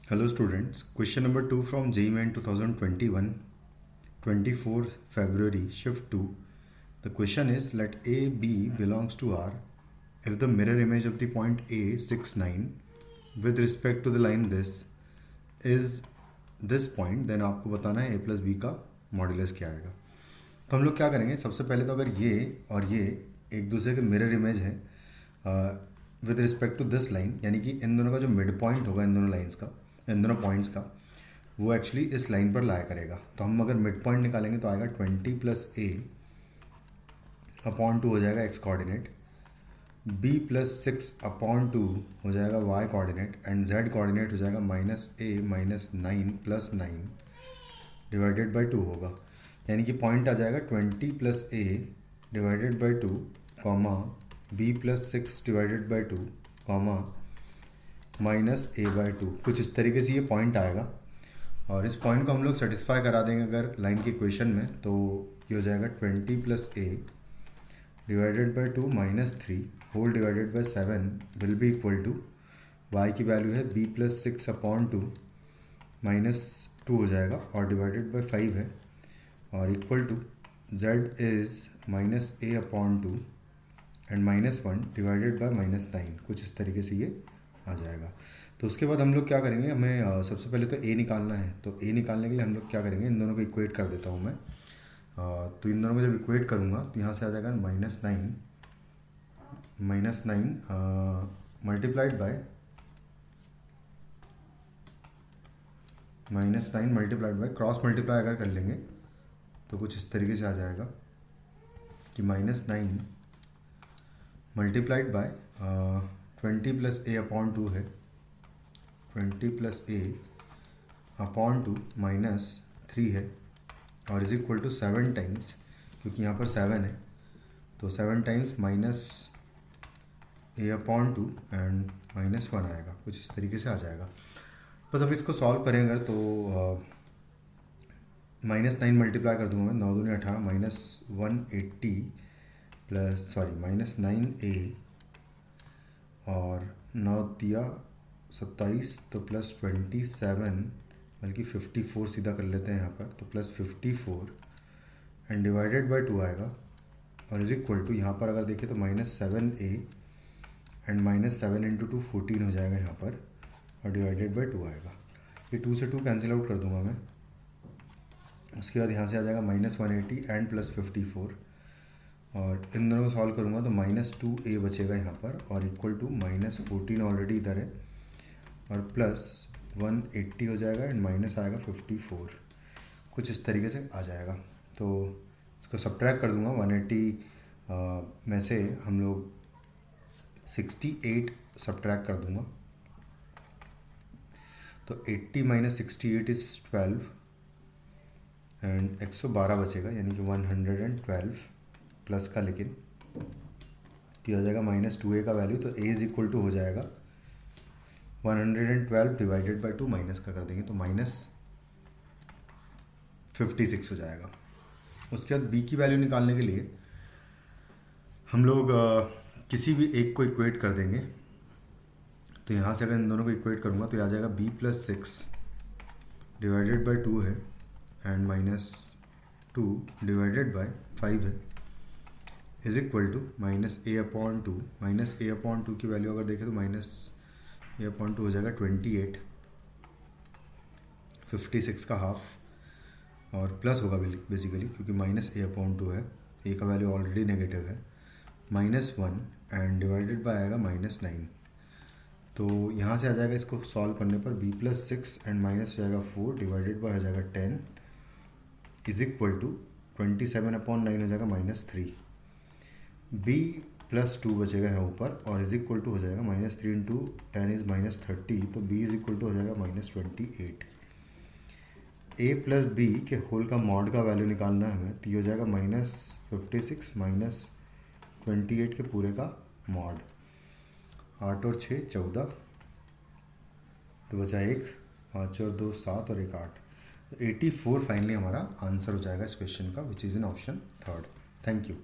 Hello students, question number 2 from JEE Main 2021, 24 February, shift 2. The question is, let A, B belongs to R if the mirror image of the point A 6, 9 with respect to the line this is this point, then आपको बताना है A plus B का modulus क्या आएगा। तो हम लोग क्या करेंगे, सबसे पहले तो अगर ये और ये एक दूसरे के मिरर इमेज है with respect to this line, यानी कि इन दोनों का जो मिड पॉइंट होगा इन दोनों लाइंस का, इन दोनों पॉइंट्स का, वो एक्चुअली इस लाइन पर लाया करेगा। तो हम अगर मिड पॉइंट निकालेंगे तो आएगा 20 प्लस ए अपॉन 2 हो जाएगा x coordinate, b plus 6 upon 2 हो जाएगा y coordinate, and z coordinate हो जाएगा minus A minus 9 plus 9 divided by 2 होगा। यानी कि पॉइंट आ जाएगा 20 plus a divided by 2 comma b plus 6 divided by 2 comma minus A by 2। कुछ इस तरीके से ये पॉइंट आएगा, और इस पॉइंट को हम लोग सेटिस्फाई करा देंगे अगर लाइन की इक्वेशन में, तो ये हो जाएगा 20 plus a divided by 2 minus 3 whole divided by 7 will be equal to y की वैल्यू है b प्लस 6 अपॉन 2 माइनस 2 हो जाएगा और डिवाइडेड बाई 5 है, और equal to z is minus a upon 2 and minus 1 divided by minus 9। कुछ इस तरीके से ये आ जाएगा। तो उसके बाद हम लोग क्या करेंगे, हमें सबसे पहले तो a निकालना है। तो a निकालने के लिए हम लोग क्या करेंगे, इन दोनों को इक्वेट कर देता हूँ मैं। तो इन दोनों को जब इक्वेट करूँगा तो यहाँ से आ जाएगा minus 9 multiplied by cross multiply अगर कर लेंगे तो कुछ इस तरीके से आ जाएगा कि minus 9 multiplied by 20 plus A upon 2 है, 20 प्लस ए अपॉन 2 माइनस 3 है, और इज इक्वल टू 7 टाइम्स, क्योंकि यहाँ पर 7 है तो 7 times minus a upon 2 and minus 1 आएगा। कुछ इस तरीके से आ जाएगा। बस अब इसको सॉल्व करें अगर तो माइनस 9 मल्टीप्लाई कर दूंगा मैं, 9 दूनी 18 माइनस 180 प्लस माइनस 9a और 9 दिया 27 तो प्लस 27, बल्कि 54 सीधा कर लेते हैं यहाँ पर, तो प्लस 54 एंड डिवाइडेड बाई 2 आएगा, और इज इक्वल टू यहाँ पर अगर देखें तो minus 7a and minus 7 into 2 14 हो जाएगा यहाँ पर, और डिवाइडेड बाई 2 आएगा। ये 2 से 2 कैंसिल आउट कर दूंगा मैं। उसके बाद यहाँ से आ जाएगा माइनस 180 एंड प्लस 54, और इन दोनों को सॉल्व करूँगा तो माइनस 2a बचेगा यहाँ पर, और इक्वल टू माइनस 14 ऑलरेडी इधर है, और प्लस 180 हो जाएगा एंड माइनस आएगा 54। कुछ इस तरीके से आ जाएगा। तो इसको सब्ट्रैक्ट कर दूँगा 180 में से हम लोग 68 सब्ट्रैक्ट कर दूँगा, तो 80 माइनस 68 इज़ 12 एंड 112 बचेगा, यानी कि 112 प्लस का, लेकिन तो हो जाएगा माइनस 2a का वैल्यू, तो a इज इक्वल टू हो जाएगा 112 डिवाइडेड बाई 2 माइनस का कर देंगे तो माइनस 56 हो जाएगा। उसके बाद b की वैल्यू निकालने के लिए हम लोग किसी भी एक को इक्वेट कर देंगे। तो यहाँ से अगर इन दोनों को इक्वेट करूँगा तो आ जाएगा b प्लस 6 डिवाइडेड बाई 2 है एंड माइनस 2 डिवाइडेड बाई 5 है, is equal to minus a upon 2। Minus a upon 2 की वैल्यू अगर देखें तो माइनस ए अपॉन 2 हो जाएगा 28, 56 का हाफ, और प्लस होगा बेसिकली क्योंकि माइनस ए अपॉन 2 है, ए का वैल्यू ऑलरेडी नेगेटिव है, माइनस 1 एंड डिवाइडेड बाय आएगा माइनस 9। तो यहाँ से आ जाएगा, इसको सॉल्व करने पर b प्लस 6 एंड माइनस हो जाएगा 4 डिवाइडेड बाय हो जाएगा 10 इज इक्वल टू 27 अपॉन 9 हो जाएगा माइनस 3। b प्लस 2 बचेगा यहाँ ऊपर, और इज इक्वल टू हो जाएगा माइनस 3 इंटू 10 इज माइनस 30, तो b इज इक्वल टू हो जाएगा माइनस 28। a प्लस b के होल का मॉड का वैल्यू निकालना है हमें, तो ये हो जाएगा माइनस 56 माइनस 28 के पूरे का मॉड, 8 और 6 14, तो बचा 1, 5 और 2 7 और 1 8, तो 84 फाइनली हमारा आंसर हो जाएगा इस क्वेश्चन का, which is in option 3rd। Thank you.